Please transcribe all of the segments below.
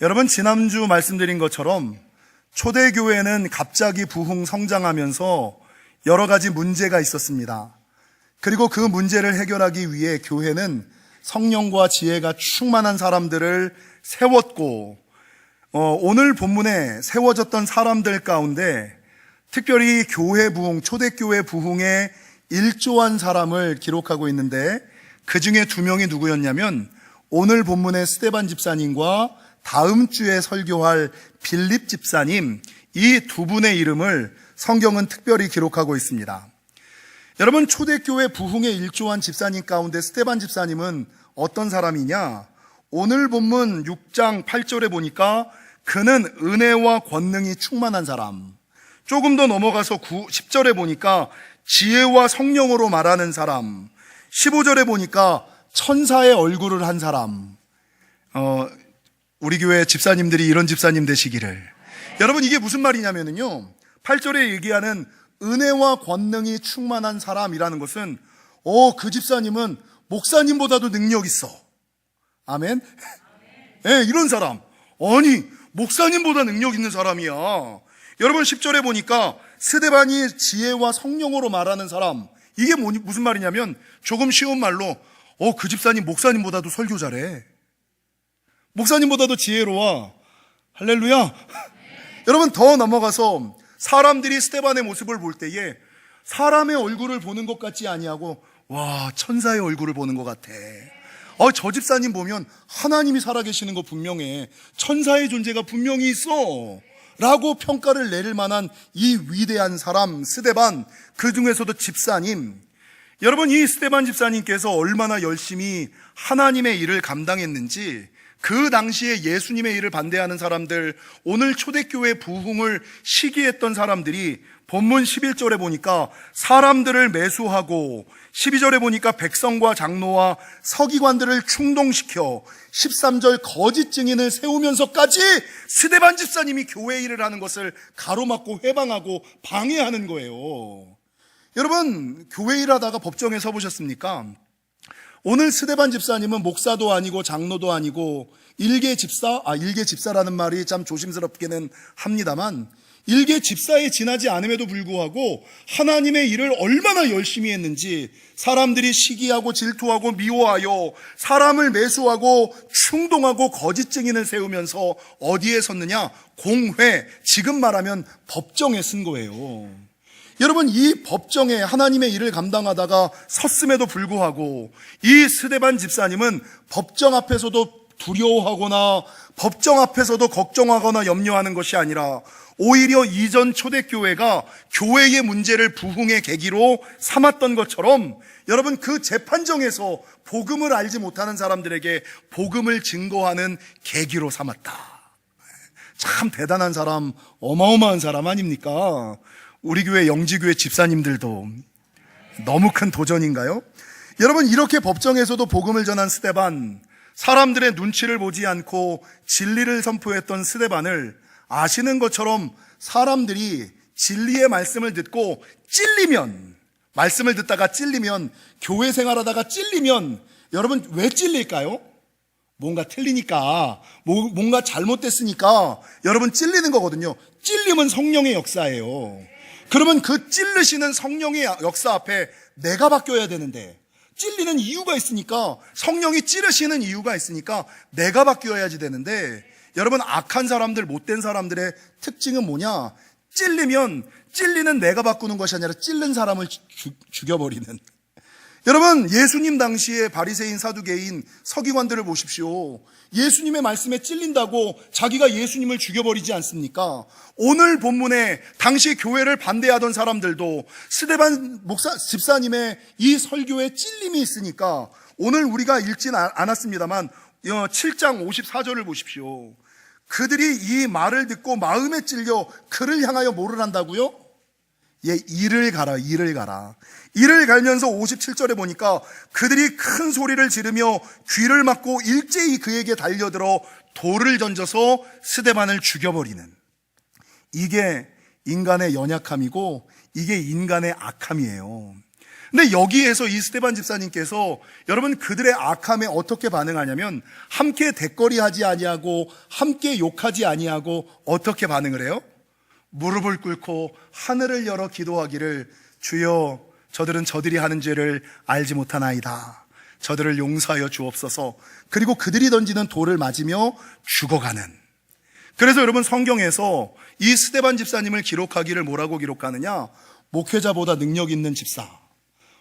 여러분, 지난주 말씀드린 것처럼 초대교회는 갑자기 부흥 성장하면서 여러 가지 문제가 있었습니다. 그리고 그 문제를 해결하기 위해 교회는 성령과 지혜가 충만한 사람들을 세웠고, 오늘 본문에 세워졌던 사람들 가운데 특별히 교회 부흥, 초대교회 부흥에 일조한 사람을 기록하고 있는데, 그 중에 2명이 누구였냐면 오늘 본문의 스데반 집사님과 다음 주에 설교할 빌립 집사님, 이 두 분의 이름을 성경은 특별히 기록하고 있습니다. 여러분, 초대교회 부흥에 일조한 집사님 가운데 스데반 집사님은 어떤 사람이냐? 오늘 본문 6장 8절에 보니까 그는 은혜와 권능이 충만한 사람, 조금 더 넘어가서 10절에 보니까 지혜와 성령으로 말하는 사람, 15절에 보니까 천사의 얼굴을 한 사람. 우리 교회 집사님들이 이런 집사님 되시기를. 여러분, 이게 무슨 말이냐면요, 8절에 얘기하는 은혜와 권능이 충만한 사람이라는 것은 그 집사님은 목사님보다도 능력 있어. 아멘? 네, 이런 사람. 아니, 목사님보다 능력 있는 사람이야. 여러분, 10절에 보니까 스데반이 지혜와 성령으로 말하는 사람. 이게 무슨 말이냐면 조금 쉬운 말로 그 집사님 목사님보다도 설교 잘해. 목사님보다도 지혜로워. 할렐루야. 여러분, 더 넘어가서 사람들이 스데반의 모습을 볼 때에 사람의 얼굴을 보는 것 같지 아니하고 와, 천사의 얼굴을 보는 것 같아. 저 집사님 보면 하나님이 살아계시는 거 분명해. 천사의 존재가 분명히 있어 라고 평가를 내릴 만한 이 위대한 사람 스데반, 그 중에서도 집사님. 여러분, 이 스데반 집사님께서 얼마나 열심히 하나님의 일을 감당했는지, 그 당시에 예수님의 일을 반대하는 사람들, 오늘 초대교회 부흥을 시기했던 사람들이 본문 11절에 보니까 사람들을 매수하고, 12절에 보니까 백성과 장로와 서기관들을 충동시켜 13절 거짓 증인을 세우면서까지 스데반 집사님이 교회 일을 하는 것을 가로막고 회방하고 방해하는 거예요. 여러분, 교회 일하다가 법정에 서보셨습니까? 오늘 스데반 집사님은 목사도 아니고 장로도 아니고 일개 집사라는 말이 참 조심스럽기는 합니다만, 일개 집사에 지나지 않음에도 불구하고 하나님의 일을 얼마나 열심히 했는지, 사람들이 시기하고 질투하고 미워하여 사람을 매수하고 충동하고 거짓 증인을 세우면서 어디에 섰느냐? 공회, 지금 말하면 법정에 쓴 거예요. 여러분, 이 법정에 하나님의 일을 감당하다가 섰음에도 불구하고 이 스데반 집사님은 법정 앞에서도 두려워하거나 법정 앞에서도 걱정하거나 염려하는 것이 아니라 오히려 이전 초대교회가 교회의 문제를 부흥의 계기로 삼았던 것처럼, 여러분, 그 재판정에서 복음을 알지 못하는 사람들에게 복음을 증거하는 계기로 삼았다. 참 대단한 사람, 어마어마한 사람 아닙니까? 우리 교회 영지교회 집사님들도 너무 큰 도전인가요? 여러분, 이렇게 법정에서도 복음을 전한 스데반, 사람들의 눈치를 보지 않고 진리를 선포했던 스데반을 아시는 것처럼 사람들이 진리의 말씀을 듣고 찔리면, 말씀을 듣다가 찔리면, 교회 생활하다가 찔리면, 여러분 왜 찔릴까요? 뭔가 틀리니까, 뭔가 잘못됐으니까 여러분 찔리는 거거든요. 찔림은 성령의 역사예요. 그러면 그 찔르시는 성령의 역사 앞에 내가 바뀌어야 되는데, 찔리는 이유가 있으니까, 성령이 찌르시는 이유가 있으니까 내가 바뀌어야지 되는데, 여러분, 악한 사람들, 못된 사람들의 특징은 뭐냐? 찔리면 찔리는 내가 바꾸는 것이 아니라 찔른 사람을 죽여버리는. 여러분, 예수님 당시에 바리새인, 사두개인, 서기관들을 보십시오. 예수님의 말씀에 찔린다고 자기가 예수님을 죽여버리지 않습니까? 오늘 본문에 당시 교회를 반대하던 사람들도 스데반 집사님의 이 설교에 찔림이 있으니까, 오늘 우리가 읽진 않았습니다만 7장 54절을 보십시오. 그들이 이 말을 듣고 마음에 찔려 그를 향하여 뭐를 한다고요? 이를 가라. 이를 갈면서 57절에 보니까 그들이 큰 소리를 지르며 귀를 막고 일제히 그에게 달려들어 돌을 던져서 스데반을 죽여버리는, 이게 인간의 연약함이고 이게 인간의 악함이에요. 근데 여기에서 이 스데반 집사님께서 여러분 그들의 악함에 어떻게 반응하냐면 함께 대거리하지 아니하고 함께 욕하지 아니하고 어떻게 반응을 해요? 무릎을 꿇고 하늘을 열어 기도하기를 주여 저들은 저들이 하는 죄를 알지 못하나이다. 저들을 용서하여 주옵소서. 그리고 그들이 던지는 돌을 맞으며 죽어가는. 그래서 여러분 성경에서 이 스데반 집사님을 기록하기를 뭐라고 기록하느냐? 목회자보다 능력 있는 집사,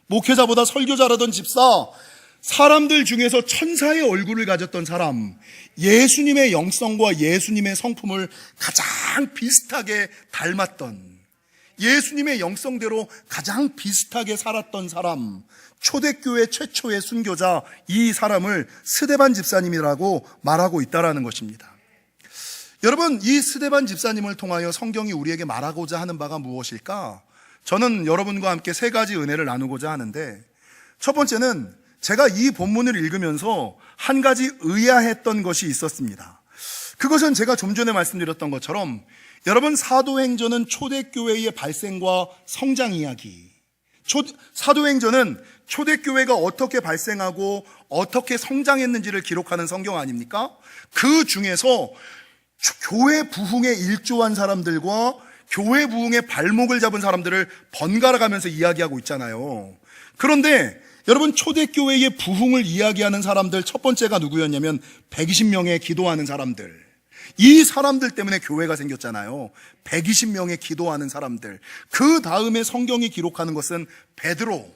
목회자보다 설교자라던 집사, 사람들 중에서 천사의 얼굴을 가졌던 사람, 예수님의 영성과 예수님의 성품을 가장 비슷하게 닮았던, 예수님의 영성대로 가장 비슷하게 살았던 사람, 초대교회 최초의 순교자, 이 사람을 스데반 집사님이라고 말하고 있다는 것입니다. 여러분, 이 스데반 집사님을 통하여 성경이 우리에게 말하고자 하는 바가 무엇일까? 저는 여러분과 함께 세 가지 은혜를 나누고자 하는데, 첫 번째는 제가 이 본문을 읽으면서 한 가지 의아했던 것이 있었습니다. 그것은 제가 좀 전에 말씀드렸던 것처럼 여러분 사도행전은 초대교회의 발생과 성장 이야기, 사도행전은 초대교회가 어떻게 발생하고 어떻게 성장했는지를 기록하는 성경 아닙니까? 그 중에서 교회 부흥에 일조한 사람들과 교회 부흥의 발목을 잡은 사람들을 번갈아 가면서 이야기하고 있잖아요. 그런데 여러분 초대교회의 부흥을 이야기하는 사람들 첫 번째가 누구였냐면 120명의 기도하는 사람들. 이 사람들 때문에 교회가 생겼잖아요. 120명의 기도하는 사람들. 그 다음에 성경이 기록하는 것은 베드로.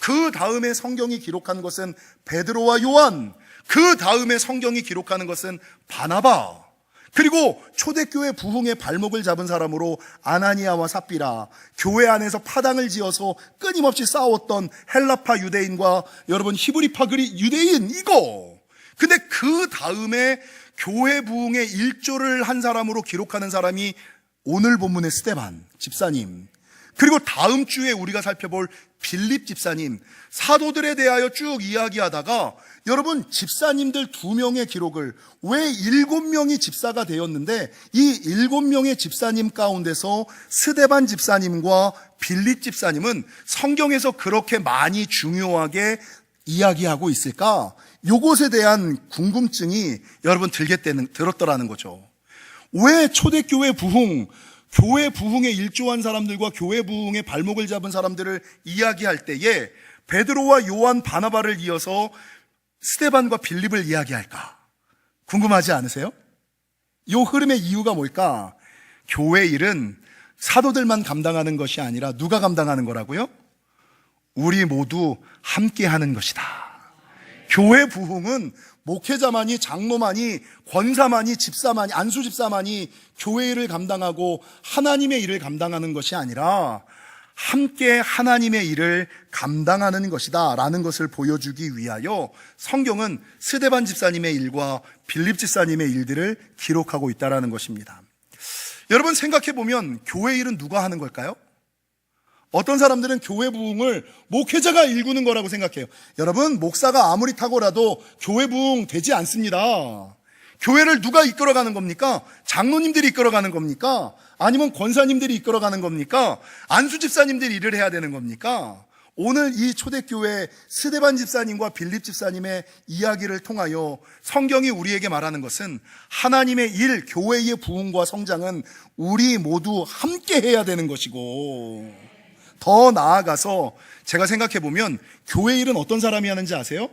그 다음에 성경이 기록하는 것은 베드로와 요한. 그 다음에 성경이 기록하는 것은 바나바. 그리고 초대교회 부흥의 발목을 잡은 사람으로 아나니아와 삽비라, 교회 안에서 파당을 지어서 끊임없이 싸웠던 헬라파 유대인과 여러분 히브리파 유대인, 이거. 근데 그 다음에 교회 부흥의 일조를 한 사람으로 기록하는 사람이 오늘 본문의 스데반 집사님, 그리고 다음 주에 우리가 살펴볼 빌립 집사님, 사도들에 대하여 쭉 이야기하다가 여러분 집사님들 2명의 기록을, 왜 7명이 집사가 되었는데 이 7명의 집사님 가운데서 스데반 집사님과 빌립 집사님은 성경에서 그렇게 많이 중요하게 이야기하고 있을까? 요것에 대한 궁금증이 여러분 들었더라는 거죠. 왜 초대교회 부흥, 교회 부흥에 일조한 사람들과 교회 부흥의 발목을 잡은 사람들을 이야기할 때에 베드로와 요한, 바나바를 이어서 스데반과 빌립을 이야기할까? 궁금하지 않으세요? 요 흐름의 이유가 뭘까? 교회 일은 사도들만 감당하는 것이 아니라 누가 감당하는 거라고요? 우리 모두 함께 하는 것이다. 교회 부흥은 목회자만이, 장로만이, 권사만이, 집사만이, 안수집사만이 교회 일을 감당하고 하나님의 일을 감당하는 것이 아니라 함께 하나님의 일을 감당하는 것이다 라는 것을 보여주기 위하여 성경은 스데반 집사님의 일과 빌립 집사님의 일들을 기록하고 있다는 것입니다. 여러분 생각해보면 교회 일은 누가 하는 걸까요? 어떤 사람들은 교회 부흥을 목회자가 일구는 거라고 생각해요. 여러분, 목사가 아무리 탁월해도 교회 부흥 되지 않습니다. 교회를 누가 이끌어가는 겁니까? 장로님들이 이끌어가는 겁니까? 아니면 권사님들이 이끌어가는 겁니까? 안수집사님들이 일을 해야 되는 겁니까? 오늘 이 초대교회 스데반 집사님과 빌립 집사님의 이야기를 통하여 성경이 우리에게 말하는 것은 하나님의 일, 교회의 부흥과 성장은 우리 모두 함께 해야 되는 것이고, 더 나아가서 제가 생각해보면 교회 일은 어떤 사람이 하는지 아세요?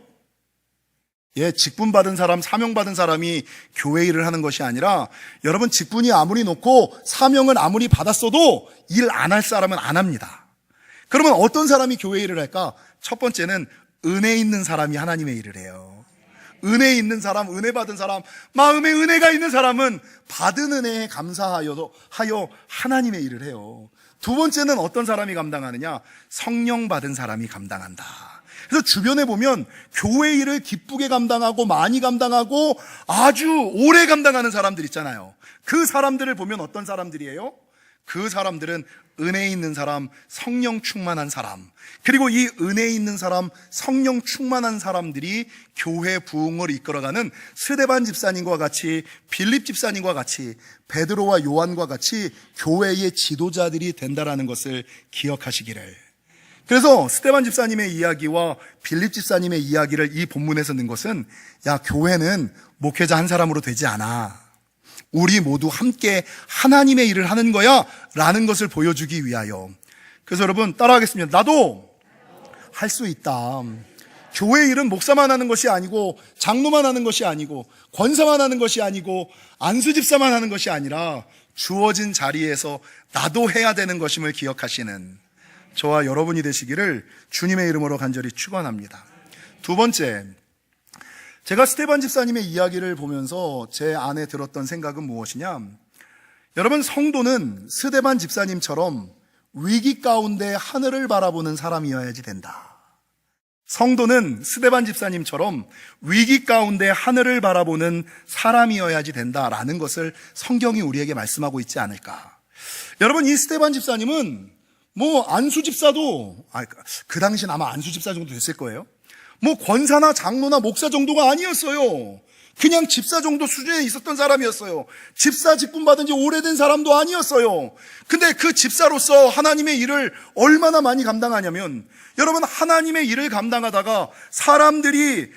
직분 받은 사람, 사명 받은 사람이 교회 일을 하는 것이 아니라, 여러분 직분이 아무리 높고 사명을 아무리 받았어도 일 안 할 사람은 안 합니다. 그러면 어떤 사람이 교회 일을 할까? 첫 번째는 은혜 있는 사람이 하나님의 일을 해요. 은혜 있는 사람, 은혜 받은 사람, 마음에 은혜가 있는 사람은 받은 은혜에 감사하여 하나님의 일을 해요. 두 번째는 어떤 사람이 감당하느냐? 성령 받은 사람이 감당한다. 그래서 주변에 보면 교회 일을 기쁘게 감당하고 많이 감당하고 아주 오래 감당하는 사람들 있잖아요. 그 사람들을 보면 어떤 사람들이에요? 그 사람들은 은혜 있는 사람, 성령 충만한 사람, 그리고 이 은혜 있는 사람, 성령 충만한 사람들이 교회 부흥을 이끌어가는 스데반 집사님과 같이, 빌립 집사님과 같이, 베드로와 요한과 같이 교회의 지도자들이 된다라는 것을 기억하시기를. 그래서 스데반 집사님의 이야기와 빌립 집사님의 이야기를 이 본문에서 넣은 것은, 야, 교회는 목회자 한 사람으로 되지 않아. 우리 모두 함께 하나님의 일을 하는 거야 라는 것을 보여주기 위하여. 그래서 여러분 따라하겠습니다. 나도 할 수 있다. 교회 일은 목사만 하는 것이 아니고, 장로만 하는 것이 아니고, 권사만 하는 것이 아니고, 안수집사만 하는 것이 아니라 주어진 자리에서 나도 해야 되는 것임을 기억하시는 저와 여러분이 되시기를 주님의 이름으로 간절히 축원합니다. 두 번째, 제가 스데반 집사님의 이야기를 보면서 제 안에 들었던 생각은 무엇이냐? 여러분, 성도는 스데반 집사님처럼 위기 가운데 하늘을 바라보는 사람이어야지 된다. 성도는 스데반 집사님처럼 위기 가운데 하늘을 바라보는 사람이어야지 된다라는 것을 성경이 우리에게 말씀하고 있지 않을까. 여러분, 이 스데반 집사님은 안수 집사도, 그 당시는 아마 안수 집사 정도 됐을 거예요. 권사나 장로나 목사 정도가 아니었어요. 그냥 집사 정도 수준에 있었던 사람이었어요. 집사 직분 받은 지 오래된 사람도 아니었어요. 근데 그 집사로서 하나님의 일을 얼마나 많이 감당하냐면, 여러분, 하나님의 일을 감당하다가 사람들이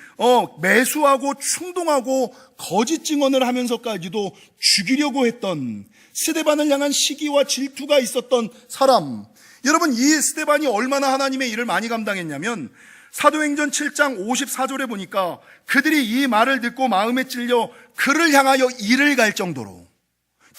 매수하고 충동하고 거짓 증언을 하면서까지도 죽이려고 했던, 스데반을 향한 시기와 질투가 있었던 사람. 여러분, 이 스데반이 얼마나 하나님의 일을 많이 감당했냐면, 사도행전 7장 54절에 보니까 그들이 이 말을 듣고 마음에 찔려 그를 향하여 일을 갈 정도로,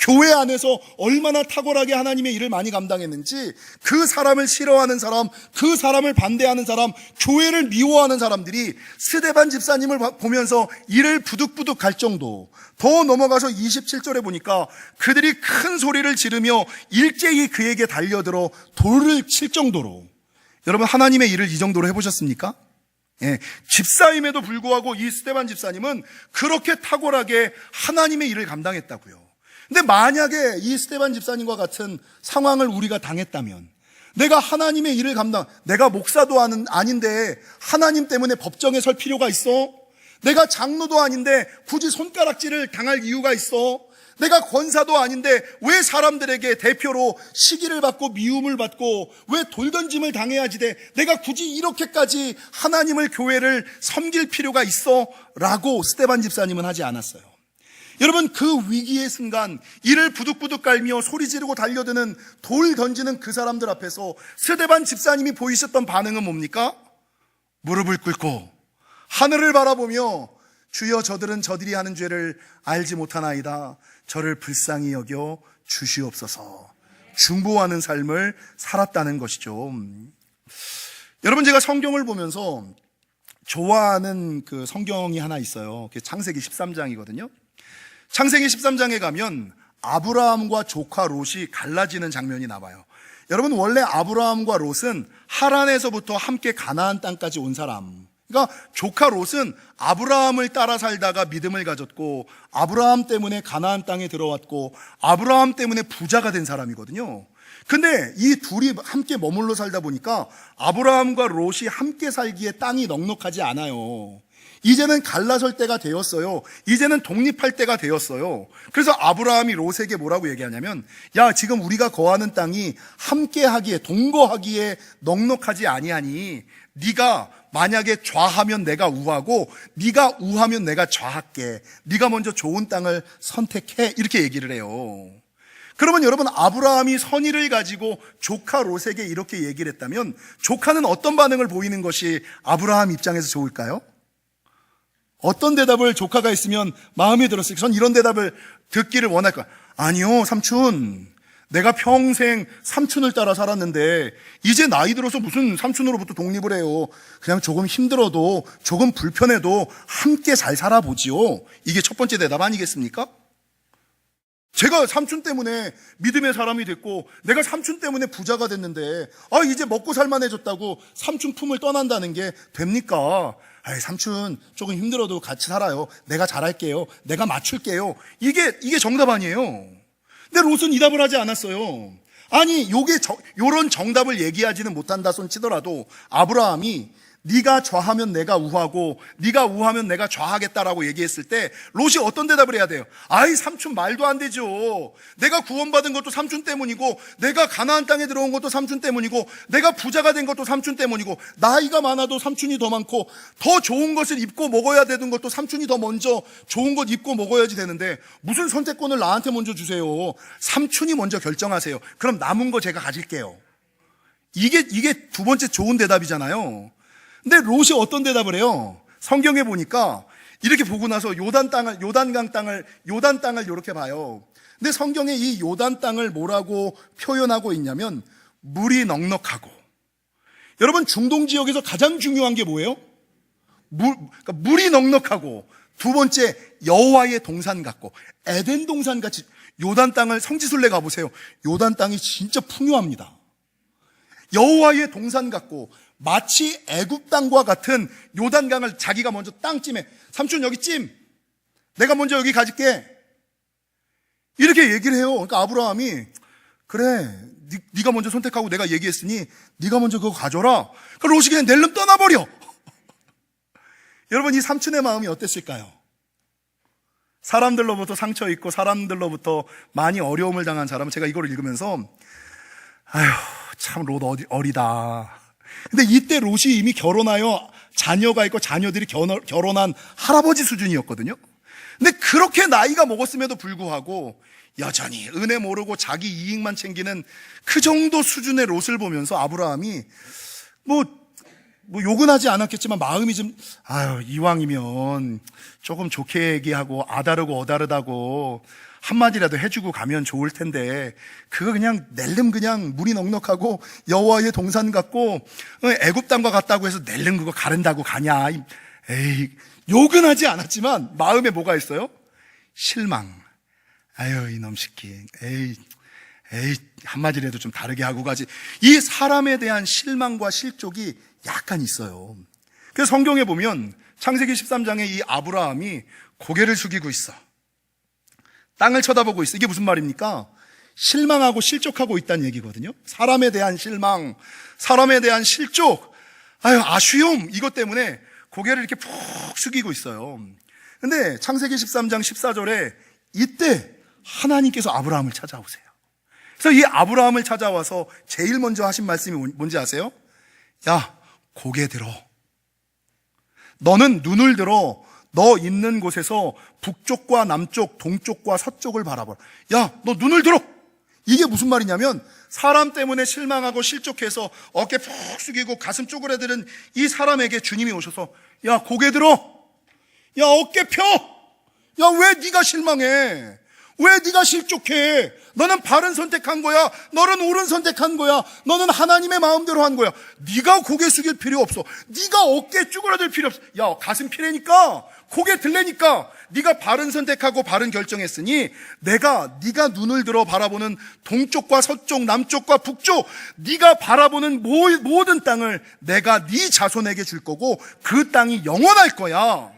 교회 안에서 얼마나 탁월하게 하나님의 일을 많이 감당했는지, 그 사람을 싫어하는 사람, 그 사람을 반대하는 사람, 교회를 미워하는 사람들이 스데반 집사님을 보면서 이를 부득부득 갈 정도. 더 넘어가서 27절에 보니까 그들이 큰 소리를 지르며 일제히 그에게 달려들어 돌을 칠 정도로. 여러분, 하나님의 일을 이 정도로 해보셨습니까? 예, 집사임에도 불구하고 이 스데반 집사님은 그렇게 탁월하게 하나님의 일을 감당했다고요. 근데 만약에 이 스데반 집사님과 같은 상황을 우리가 당했다면, 내가 하나님의 일을 내가 목사도 아닌데 하나님 때문에 법정에 설 필요가 있어? 내가 장로도 아닌데 굳이 손가락질을 당할 이유가 있어? 내가 권사도 아닌데 왜 사람들에게 대표로 시기를 받고 미움을 받고 왜 돌던짐을 당해야지 돼? 내가 굳이 이렇게까지 하나님을, 교회를 섬길 필요가 있어? 라고 스데반 집사님은 하지 않았어요. 여러분, 그 위기의 순간 이를 부득부득 깔며 소리 지르고 달려드는, 돌 던지는 그 사람들 앞에서 스데반 집사님이 보이셨던 반응은 뭡니까? 무릎을 꿇고 하늘을 바라보며, 주여, 저들은 저들이 하는 죄를 알지 못하나이다. 저를 불쌍히 여겨 주시옵소서. 중보하는 삶을 살았다는 것이죠. 여러분, 제가 성경을 보면서 좋아하는 그 성경이 하나 있어요. 그게 창세기 13장이거든요. 창세기 13장에 가면 아브라함과 조카 롯이 갈라지는 장면이 나와요. 여러분, 원래 아브라함과 롯은 하란에서부터 함께 가나안 땅까지 온 사람. 그러니까 조카 롯은 아브라함을 따라 살다가 믿음을 가졌고, 아브라함 때문에 가나안 땅에 들어왔고, 아브라함 때문에 부자가 된 사람이거든요. 근데 이 둘이 함께 머물러 살다 보니까 아브라함과 롯이 함께 살기에 땅이 넉넉하지 않아요. 이제는 갈라설 때가 되었어요. 이제는 독립할 때가 되었어요. 그래서 아브라함이 롯에게 뭐라고 얘기하냐면, 야, 지금 우리가 거하는 땅이 함께 하기에, 동거하기에 넉넉하지 아니하니 네가 만약에 좌하면 내가 우하고 네가 우하면 내가 좌할게. 네가 먼저 좋은 땅을 선택해. 이렇게 얘기를 해요. 그러면 여러분, 아브라함이 선의를 가지고 조카 롯에게 이렇게 얘기를 했다면 조카는 어떤 반응을 보이는 것이 아브라함 입장에서 좋을까요? 어떤 대답을 조카가 있으면 마음에 들었을까요? 전 이런 대답을 듣기를 원할 거예요. 아니요, 삼촌. 내가 평생 삼촌을 따라 살았는데 이제 나이 들어서 무슨 삼촌으로부터 독립을 해요. 그냥 조금 힘들어도, 조금 불편해도 함께 잘 살아보지요. 이게 첫 번째 대답 아니겠습니까? 제가 삼촌 때문에 믿음의 사람이 됐고, 내가 삼촌 때문에 부자가 됐는데, 이제 먹고 살만해졌다고 삼촌 품을 떠난다는 게 됩니까? 삼촌 조금 힘들어도 같이 살아요. 내가 잘할게요. 내가 맞출게요. 이게 정답 아니에요. 근데 롯은 이 답을 하지 않았어요. 아니, 요런 정답을 얘기하지는 못한다 손 치더라도 아브라함이 네가 좌하면 내가 우하고 네가 우하면 내가 좌하겠다라고 얘기했을 때 롯이 어떤 대답을 해야 돼요? 아이, 삼촌 말도 안 되죠. 내가 구원받은 것도 삼촌 때문이고, 내가 가나안 땅에 들어온 것도 삼촌 때문이고, 내가 부자가 된 것도 삼촌 때문이고, 나이가 많아도 삼촌이 더 많고, 더 좋은 것을 입고 먹어야 되는 것도 삼촌이 더 먼저 좋은 것 입고 먹어야지 되는데 무슨 선택권을 나한테 먼저 주세요. 삼촌이 먼저 결정하세요. 그럼 남은 거 제가 가질게요. 이게 두 번째 좋은 대답이잖아요. 근데 롯이 어떤 대답을 해요? 성경에 보니까 이렇게 보고 나서 요단 땅을 이렇게 봐요. 근데 성경에 이 요단 땅을 뭐라고 표현하고 있냐면 물이 넉넉하고. 여러분, 중동 지역에서 가장 중요한 게 뭐예요? 그러니까 물이 넉넉하고, 두 번째 여호와의 동산 같고, 에덴 동산 같이. 요단 땅을 성지순례 가보세요. 요단 땅이 진짜 풍요합니다. 여호와의 동산 같고, 마치 애굽 땅과 같은 요단강을 자기가 먼저 땅찜해. 삼촌 여기 찜, 내가 먼저 여기 가질게, 이렇게 얘기를 해요. 그러니까 아브라함이 그래, 네가 먼저 선택하고 내가 얘기했으니 네가 먼저 그거 가져라. 그 롯이 그냥 낼름 떠나버려. 여러분, 이 삼촌의 마음이 어땠을까요? 사람들로부터 상처 입고 사람들로부터 많이 어려움을 당한 사람은, 제가 이걸 읽으면서 아휴, 참 롯 어리다. 근데 이때 롯이 이미 결혼하여 자녀가 있고 자녀들이 결혼한 할아버지 수준이었거든요. 근데 그렇게 나이가 먹었음에도 불구하고 여전히 은혜 모르고 자기 이익만 챙기는 그 정도 수준의 롯을 보면서 아브라함이 뭐 욕은 하지 않았겠지만 마음이 좀, 아유, 이왕이면 조금 좋게 얘기하고 아다르고 어다르다고 한마디라도 해주고 가면 좋을 텐데, 그거 그냥 낼름 그냥 물이 넉넉하고 여호와의 동산 같고 애굽 땅과 같다고 해서 낼름 그거 가른다고 가냐. 에이, 욕은 하지 않았지만 마음에 뭐가 있어요? 실망. 아유, 이놈 새끼. 에이, 한마디라도 좀 다르게 하고 가지. 이 사람에 대한 실망과 실족이 약간 있어요. 그래서 성경에 보면 창세기 13장에 이 아브라함이 고개를 숙이고 있어. 땅을 쳐다보고 있어. 이게 무슨 말입니까? 실망하고 실족하고 있다는 얘기거든요. 사람에 대한 실망, 사람에 대한 실족, 아쉬움, 이것 때문에 고개를 이렇게 푹 숙이고 있어요. 근데 창세기 13장 14절에 이때 하나님께서 아브라함을 찾아오세요. 그래서 이 아브라함을 찾아와서 제일 먼저 하신 말씀이 뭔지 아세요? 야, 고개 들어. 너는 눈을 들어 너 있는 곳에서 북쪽과 남쪽, 동쪽과 서쪽을 바라보라. 야, 너 눈을 들어. 이게 무슨 말이냐면, 사람 때문에 실망하고 실족해서 어깨 푹 숙이고 가슴 쪼그라드는 이 사람에게 주님이 오셔서, 야, 고개 들어. 야, 어깨 펴. 야, 왜 네가 실망해? 왜 네가 실족해? 너는 바른 선택한 거야. 너는 옳은 선택한 거야. 너는 하나님의 마음대로 한 거야. 네가 고개 숙일 필요 없어. 네가 어깨 쭈그라들 필요 없어. 야, 가슴 피래니까, 고개 들래니까 네가 바른 선택하고 바른 결정했으니 네가 눈을 들어 바라보는 동쪽과 서쪽, 남쪽과 북쪽, 네가 바라보는 모든 땅을 내가 네 자손에게 줄 거고 그 땅이 영원할 거야.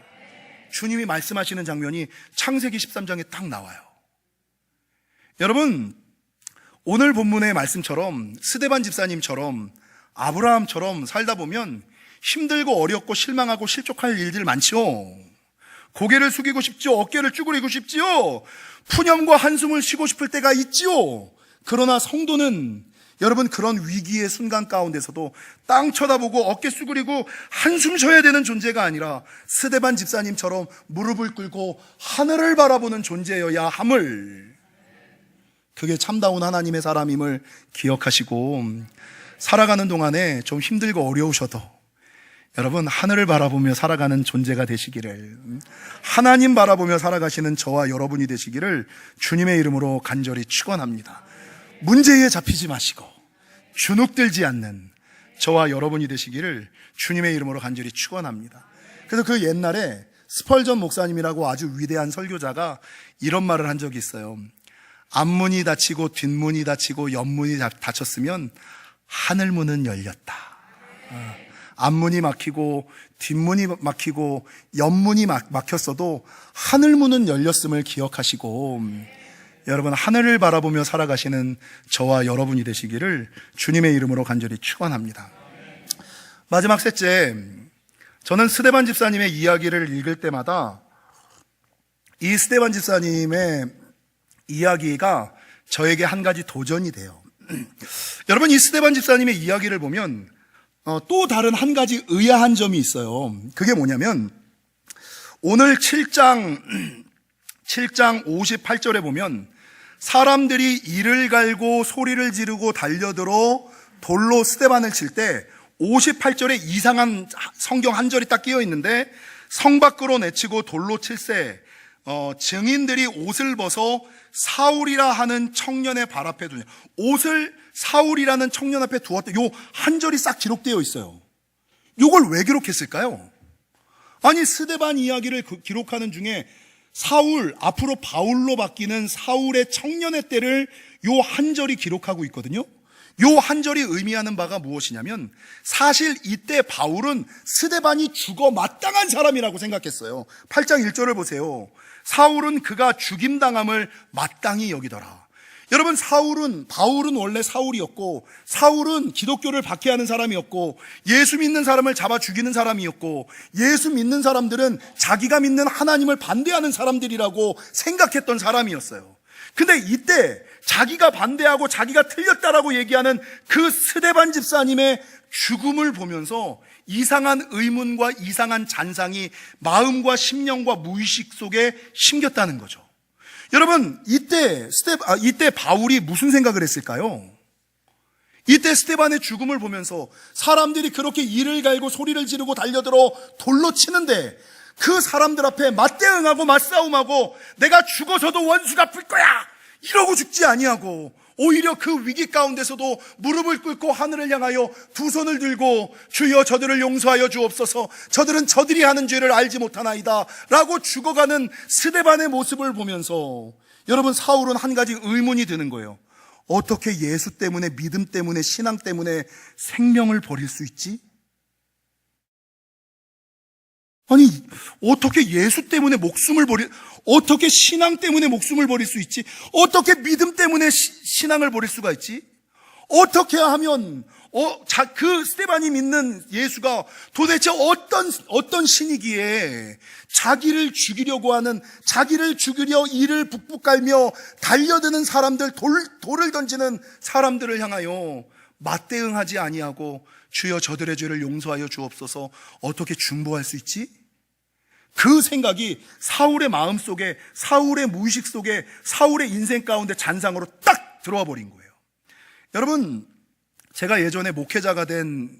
주님이 말씀하시는 장면이 창세기 13장에 딱 나와요. 여러분, 오늘 본문의 말씀처럼 스데반 집사님처럼 아브라함처럼 살다 보면 힘들고 어렵고 실망하고 실족할 일들 많죠. 고개를 숙이고 싶지요. 어깨를 쭈그리고 싶지요. 푸념과 한숨을 쉬고 싶을 때가 있지요. 그러나 성도는 여러분, 그런 위기의 순간 가운데서도 땅 쳐다보고 어깨 쭈그리고 한숨 쉬어야 되는 존재가 아니라 스데반 집사님처럼 무릎을 꿇고 하늘을 바라보는 존재여야 함을, 그게 참다운 하나님의 사람임을 기억하시고 살아가는 동안에 좀 힘들고 어려우셔도 여러분, 하늘을 바라보며 살아가는 존재가 되시기를, 하나님 바라보며 살아가시는 저와 여러분이 되시기를 주님의 이름으로 간절히 축원합니다. 문제에 잡히지 마시고 주눅들지 않는 저와 여러분이 되시기를 주님의 이름으로 간절히 축원합니다. 그래서 그 옛날에 스펄전 목사님이라고 아주 위대한 설교자가 이런 말을 한 적이 있어요. 앞문이 닫히고 뒷문이 닫히고 옆문이 닫혔으면 하늘문은 열렸다. 앞문이 막히고 뒷문이 막히고 옆문이 막혔어도 하늘문은 열렸음을 기억하시고 여러분, 하늘을 바라보며 살아가시는 저와 여러분이 되시기를 주님의 이름으로 간절히 축원합니다. 마지막 셋째, 저는 스데반 집사님의 이야기를 읽을 때마다 이 스데반 집사님의 이야기가 저에게 한 가지 도전이 돼요. 여러분, 이 스데반 집사님의 이야기를 보면 또 다른 한 가지 의아한 점이 있어요. 그게 뭐냐면 오늘 7장 58절에 보면 사람들이 이를 갈고 소리를 지르고 달려들어 돌로 스데반을 칠 때 58절에 이상한 성경 한 절이 딱 끼어 있는데 성 밖으로 내치고 돌로 칠세 증인들이 옷을 벗어 사울이라 하는 청년의 발 앞에 두냐. 옷을 사울이라는 청년 앞에 두었다. 요 한 절이 싹 기록되어 있어요. 요걸 왜 기록했을까요? 아니, 스데반 이야기를 기록하는 중에 사울, 앞으로 바울로 바뀌는 사울의 청년의 때를 요 한 절이 기록하고 있거든요. 요 한 절이 의미하는 바가 무엇이냐면 사실 이때 바울은 스데반이 죽어 마땅한 사람이라고 생각했어요. 8장 1절을 보세요. 사울은 그가 죽임당함을 마땅히 여기더라. 여러분, 바울은 원래 사울이었고, 사울은 기독교를 박해하는 사람이었고, 예수 믿는 사람을 잡아 죽이는 사람이었고, 예수 믿는 사람들은 자기가 믿는 하나님을 반대하는 사람들이라고 생각했던 사람이었어요. 근데 이때 자기가 반대하고 자기가 틀렸다라고 얘기하는 그 스데반 집사님의 죽음을 보면서 이상한 의문과 이상한 잔상이 마음과 심령과 무의식 속에 심겼다는 거죠. 여러분, 이때 바울이 무슨 생각을 했을까요? 이때 스데반의 죽음을 보면서 사람들이 그렇게 이를 갈고 소리를 지르고 달려들어 돌로 치는데 그 사람들 앞에 맞대응하고 맞싸움하고 내가 죽어서도 원수 갚을 거야 이러고 죽지 아니하고 오히려 그 위기 가운데서도 무릎을 꿇고 하늘을 향하여 두 손을 들고 주여 저들을 용서하여 주옵소서 저들은 저들이 하는 죄를 알지 못하나이다 라고 죽어가는 스데반의 모습을 보면서 여러분, 사울은 한 가지 의문이 드는 거예요. 어떻게 예수 때문에, 믿음 때문에, 신앙 때문에 생명을 버릴 수 있지? 아니, 어떻게 예수 때문에 어떻게 신앙 때문에 목숨을 버릴 수 있지? 어떻게 믿음 때문에 신앙을 버릴 수가 있지? 어떻게 하면 그 스데반이 믿는 예수가 도대체 어떤 신이기에 자기를 죽이려 이를 북북 갈며 달려드는 사람들, 돌을 던지는 사람들을 향하여 맞대응하지 아니하고 주여 저들의 죄를 용서하여 주옵소서 어떻게 중보할 수 있지? 그 생각이 사울의 마음 속에, 사울의 무의식 속에, 사울의 인생 가운데 잔상으로 딱 들어와 버린 거예요. 여러분, 제가 예전에 목회자가 된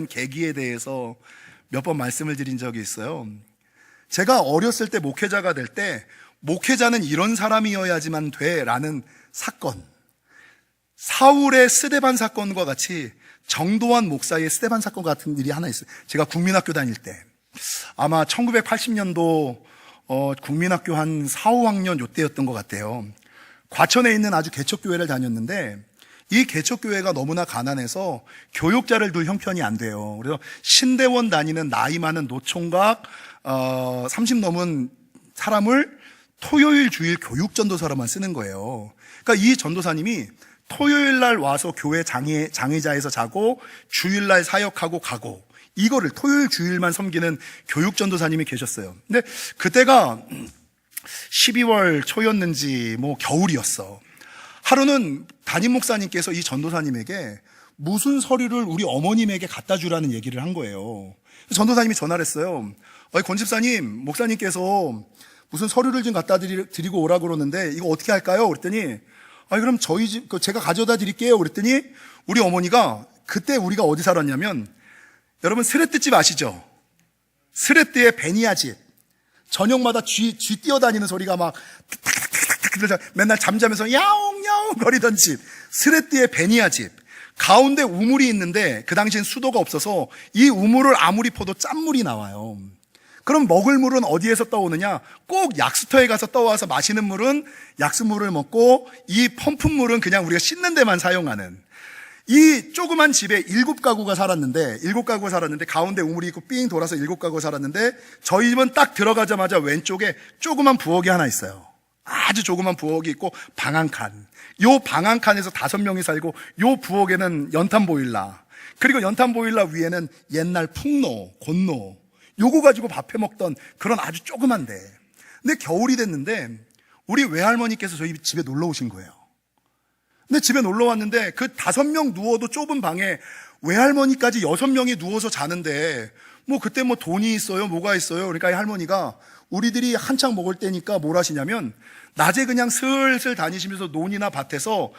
계기에 대해서 몇 번 말씀을 드린 적이 있어요. 제가 어렸을 때 목회자가 될 때 목회자는 이런 사람이어야지만 돼라는 사건, 사울의 스데반 사건과 같이 정도환 목사의 스데반 사건 같은 일이 하나 있어요. 제가 국민학교 다닐 때 아마 1980년도 국민학교 한 4, 5학년 요때였던 것 같아요. 과천에 있는 아주 개척교회를 다녔는데 이 개척교회가 너무나 가난해서 교육자를 둘 형편이 안 돼요. 그래서 신대원 다니는 나이 많은 노총각 30 넘은 사람을 토요일 주일 교육전도사로만 쓰는 거예요. 그러니까 이 전도사님이 토요일 날 와서 교회 장의자에서 자고 주일날 사역하고 가고 이거를 토요일 주일만 섬기는 교육전도사님이 계셨어요. 근데 그때가 12월 초였는지 겨울이었어. 하루는 담임 목사님께서 이 전도사님에게 무슨 서류를 우리 어머님에게 갖다 주라는 얘기를 한 거예요. 전도사님이 전화를 했어요. 권 집사님, 목사님께서 무슨 서류를 좀 갖다 드리고 오라고 그러는데 이거 어떻게 할까요? 그랬더니 그럼 저희 집 제가 가져다 드릴게요. 그랬더니 우리 어머니가 그때 우리가 어디 살았냐면 여러분 스레뜨집 아시죠? 스레뜨의 베니아 집. 저녁마다 쥐 뛰어다니는 소리가 막 맨날 잠자면서 야옹야옹 거리던 집. 스레뜨의 베니아 집. 가운데 우물이 있는데 그 당시엔 수도가 없어서 이 우물을 아무리 퍼도 짠물이 나와요. 그럼 먹을 물은 어디에서 떠오느냐? 꼭 약수터에 가서 떠와서 마시는 물은 약수물을 먹고 이 펌프물은 그냥 우리가 씻는 데만 사용하는 이 조그만 집에 7가구가 살았는데 가운데 우물이 있고 삥 돌아서 7가구가 살았는데 저희 집은 딱 들어가자마자 왼쪽에 조그만 부엌이 하나 있어요. 아주 조그만 부엌이 있고 방 한 칸. 요 방 한 칸에서 5명이 살고 요 부엌에는 연탄 보일러. 그리고 연탄 보일러 위에는 옛날 풍로, 곤로 요거 가지고 밥해 먹던 그런 아주 조그만데, 근데 겨울이 됐는데 우리 외할머니께서 저희 집에 놀러 오신 거예요. 근데 집에 놀러 왔는데 그 5명 누워도 좁은 방에 외할머니까지 6명이 누워서 자는데 뭐 그때 뭐 돈이 있어요? 뭐가 있어요? 그러니까 이 할머니가 우리들이 한창 먹을 때니까 뭘 하시냐면 낮에 그냥 슬슬 다니시면서 논이나 밭에서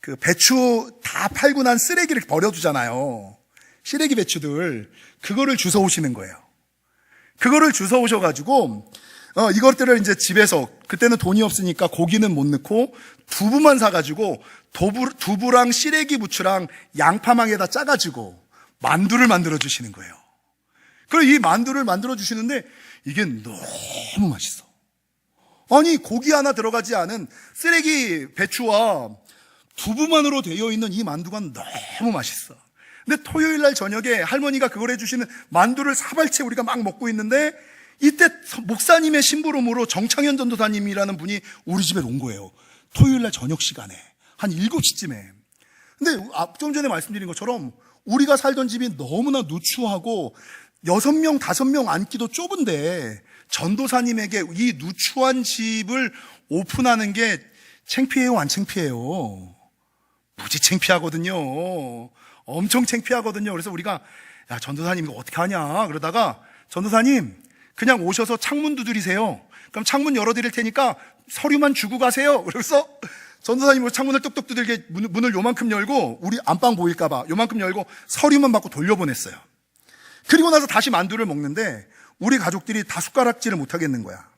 그 배추 다 팔고 난 쓰레기를 버려두잖아요. 시래기 배추들. 그거를 주워 오시는 거예요. 그거를 주워 오셔가지고 이것들을 이제 집에서, 그때는 돈이 없으니까 고기는 못 넣고 두부만 사가지고 두부랑 시래기 부추랑 양파망에다 짜가지고 만두를 만들어 주시는 거예요. 그리고 이 만두를 만들어 주시는데 이게 너무 맛있어. 아니, 고기 하나 들어가지 않은 쓰레기 배추와 두부만으로 되어 있는 이 만두가 너무 맛있어. 근데 토요일 날 저녁에 할머니가 그걸 해주시는 만두를 사발채 우리가 막 먹고 있는데 이때 목사님의 심부름으로 정창현 전도사님이라는 분이 우리 집에 온 거예요. 토요일 날 저녁 시간에 한 7시쯤에. 근데 좀 전에 말씀드린 것처럼 우리가 살던 집이 너무나 누추하고 6명, 5명 앉기도 좁은데 전도사님에게 이 누추한 집을 오픈하는 게 창피해요, 안 창피해요? 무지 창피하거든요. 엄청 창피하거든요. 그래서 우리가, 야, 전도사님 이거 어떻게 하냐 그러다가, 전도사님 그냥 오셔서 창문 두드리세요. 그럼 창문 열어드릴 테니까 서류만 주고 가세요. 그래서 전도사님이 창문을 똑똑 두들게 문을 요만큼 열고, 우리 안방 보일까봐 요만큼 열고 서류만 받고 돌려보냈어요. 그리고 나서 다시 만두를 먹는데 우리 가족들이 다 숟가락질을 못 하겠는 거야.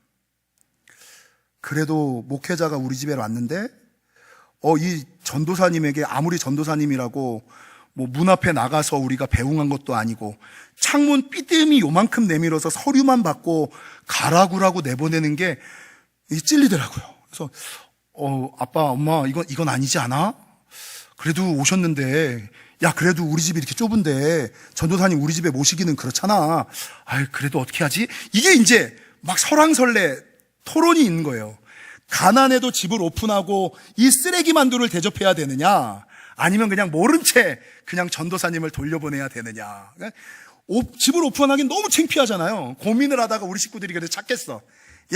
그래도 목회자가 우리 집에 왔는데 이 전도사님에게, 아무리 전도사님이라고 뭐 문 앞에 나가서 우리가 배웅한 것도 아니고 창문 삐뜸이 요만큼 내밀어서 서류만 받고 가라구라고 내보내는 게 찔리더라고요. 그래서 아빠, 엄마, 이건 아니지 않아? 그래도 오셨는데, 야, 그래도 우리 집이 이렇게 좁은데 전도사님 우리 집에 모시기는 그렇잖아. 아이, 그래도 어떻게 하지? 이게 이제 막 설왕설래 토론이 있는 거예요. 가난해도 집을 오픈하고 이 쓰레기 만두를 대접해야 되느냐, 아니면 그냥 모른 채 그냥 전도사님을 돌려보내야 되느냐. 집을 오픈하기 너무 창피하잖아요. 고민을 하다가 우리 식구들이 그래서 찾겠어.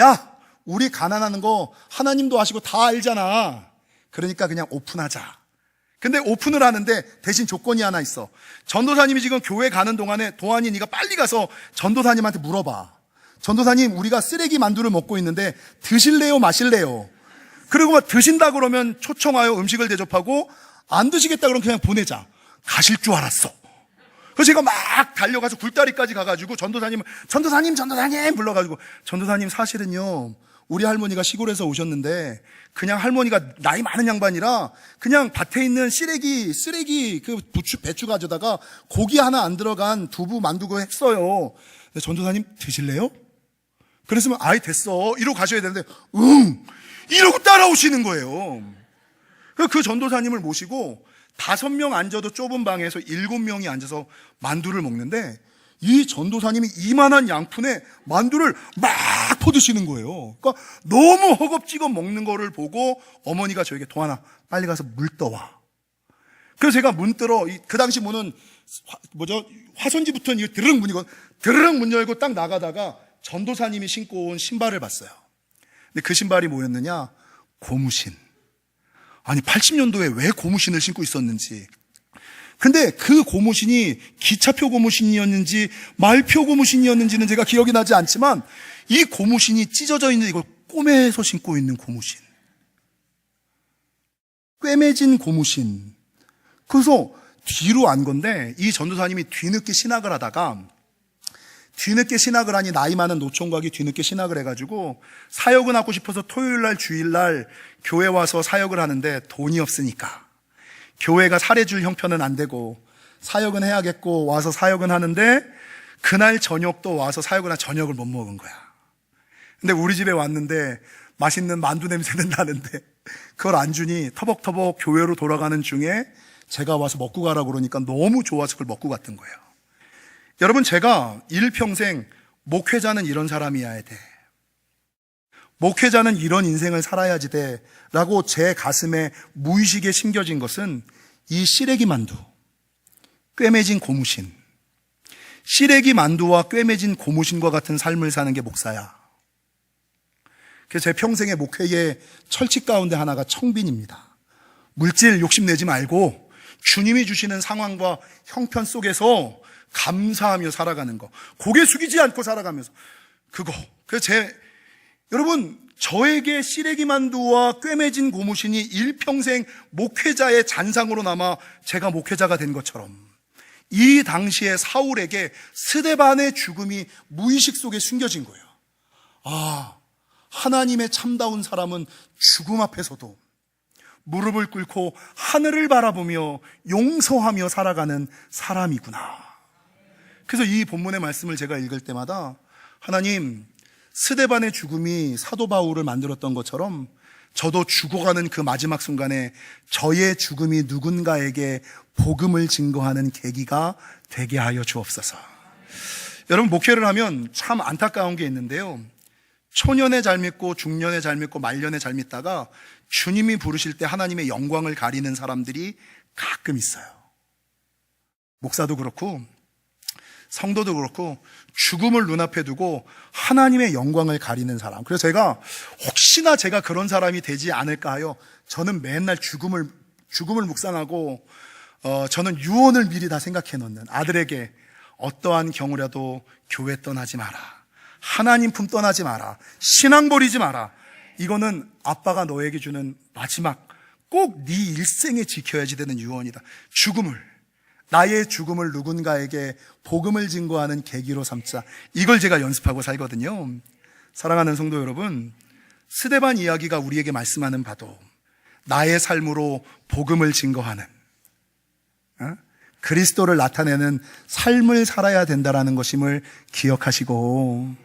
야, 우리 가난하는 거 하나님도 아시고 다 알잖아. 그러니까 그냥 오픈하자. 근데 오픈을 하는데 대신 조건이 하나 있어. 전도사님이 지금 교회 가는 동안에 도안이 네가 빨리 가서 전도사님한테 물어봐. 전도사님, 우리가 쓰레기 만두를 먹고 있는데 드실래요, 마실래요? 그리고 막 드신다 그러면 초청하여 음식을 대접하고, 안 드시겠다 그러면 그냥 보내자. 가실 줄 알았어. 그래서 제가 막 달려가서 굴다리까지 가가지고 전도사님 불러가지고, 전도사님 사실은요 우리 할머니가 시골에서 오셨는데 그냥 할머니가 나이 많은 양반이라 그냥 밭에 있는 쓰레기 그 배추 가져다가 고기 하나 안 들어간 두부 만두고 했어요. 근데 전도사님 드실래요? 그랬으면 아이 됐어 이러고 가셔야 되는데 이러고 따라오시는 거예요. 그 전도사님을 모시고 5명 앉아도 좁은 방에서 7명이 앉아서 만두를 먹는데 이 전도사님이 이만한 양푼에 만두를 막 퍼드시는 거예요. 그러니까 너무 허겁지겁 먹는 거를 보고 어머니가 저에게, 도하나 빨리 가서 물 떠와. 그래서 제가 문 들어, 그 당시 문은 화선지부터는 이 드르륵 문이고, 드르륵 문 열고 딱 나가다가 전도사님이 신고 온 신발을 봤어요. 근데 그 신발이 뭐였느냐? 고무신. 아니 80년도에 왜 고무신을 신고 있었는지. 근데 그 고무신이 기차표 고무신이었는지 말표 고무신이었는지는 제가 기억이 나지 않지만 이 고무신이 찢어져 있는, 이걸 꼬매서 신고 있는 고무신, 꿰매진 고무신. 그래서 뒤로 안 건데 이 전도사님이 뒤늦게 신학을 하니, 나이 많은 노총각이 뒤늦게 신학을 해가지고 사역은 하고 싶어서 토요일날 주일날 교회 와서 사역을 하는데 돈이 없으니까 교회가 사례줄 형편은 안 되고 사역은 해야겠고 와서 사역은 하는데, 그날 저녁도 와서 사역을 한 저녁을 못 먹은 거야. 근데 우리 집에 왔는데 맛있는 만두 냄새는 나는데 그걸 안 주니 터벅터벅 교회로 돌아가는 중에 제가 와서 먹고 가라고 그러니까 너무 좋아서 그걸 먹고 갔던 거예요. 여러분, 제가 일평생 목회자는 이런 사람이어야 돼, 목회자는 이런 인생을 살아야지 돼 라고 제 가슴에 무의식에 심겨진 것은 이 시래기 만두, 꿰매진 고무신, 시래기 만두와 꿰매진 고무신과 같은 삶을 사는 게 목사야. 그래서 제 평생의 목회의 철칙 가운데 하나가 청빈입니다. 물질 욕심내지 말고 주님이 주시는 상황과 형편 속에서 감사하며 살아가는 거, 고개 숙이지 않고 살아가면서 그거. 그래서 여러분, 저에게 시래기 만두와 꿰매진 고무신이 일평생 목회자의 잔상으로 남아 제가 목회자가 된 것처럼, 이 당시에 사울에게 스데반의 죽음이 무의식 속에 숨겨진 거예요. 아, 하나님의 참다운 사람은 죽음 앞에서도 무릎을 꿇고 하늘을 바라보며 용서하며 살아가는 사람이구나. 그래서 이 본문의 말씀을 제가 읽을 때마다, 하나님, 스데반의 죽음이 사도 바울을 만들었던 것처럼 저도 죽어가는 그 마지막 순간에 저의 죽음이 누군가에게 복음을 증거하는 계기가 되게 하여 주옵소서. 여러분, 목회를 하면 참 안타까운 게 있는데요, 초년에 잘 믿고 중년에 잘 믿고 말년에 잘 믿다가 주님이 부르실 때 하나님의 영광을 가리는 사람들이 가끔 있어요. 목사도 그렇고 성도도 그렇고 죽음을 눈앞에 두고 하나님의 영광을 가리는 사람. 그래서 제가 혹시나 제가 그런 사람이 되지 않을까 하여 저는 맨날 죽음을 묵상하고 저는 유언을 미리 다 생각해 놓는, 아들에게 어떠한 경우라도 교회 떠나지 마라, 하나님 품 떠나지 마라, 신앙 버리지 마라. 이거는 아빠가 너에게 주는 마지막, 꼭 네 일생에 지켜야지 되는 유언이다. 나의 죽음을 누군가에게 복음을 증거하는 계기로 삼자. 이걸 제가 연습하고 살거든요. 사랑하는 성도 여러분, 스데반 이야기가 우리에게 말씀하는 바도 나의 삶으로 복음을 증거하는, 그리스도를 나타내는 삶을 살아야 된다라는 것임을 기억하시고,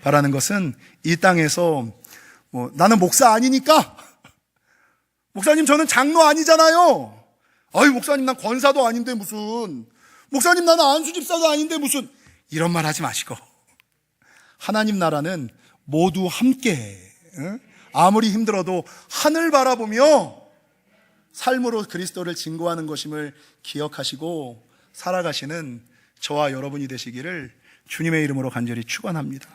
바라는 것은 이 땅에서 나는 목사 아니니까, 목사님 저는 장로 아니잖아요, 아유 목사님 난 권사도 아닌데 무슨, 목사님 나는 안수 집사도 아닌데 무슨, 이런 말 하지 마시고, 하나님 나라는 모두 함께, 아무리 힘들어도 하늘 바라보며 삶으로 그리스도를 증거하는 것임을 기억하시고 살아가시는 저와 여러분이 되시기를 주님의 이름으로 간절히 축원합니다.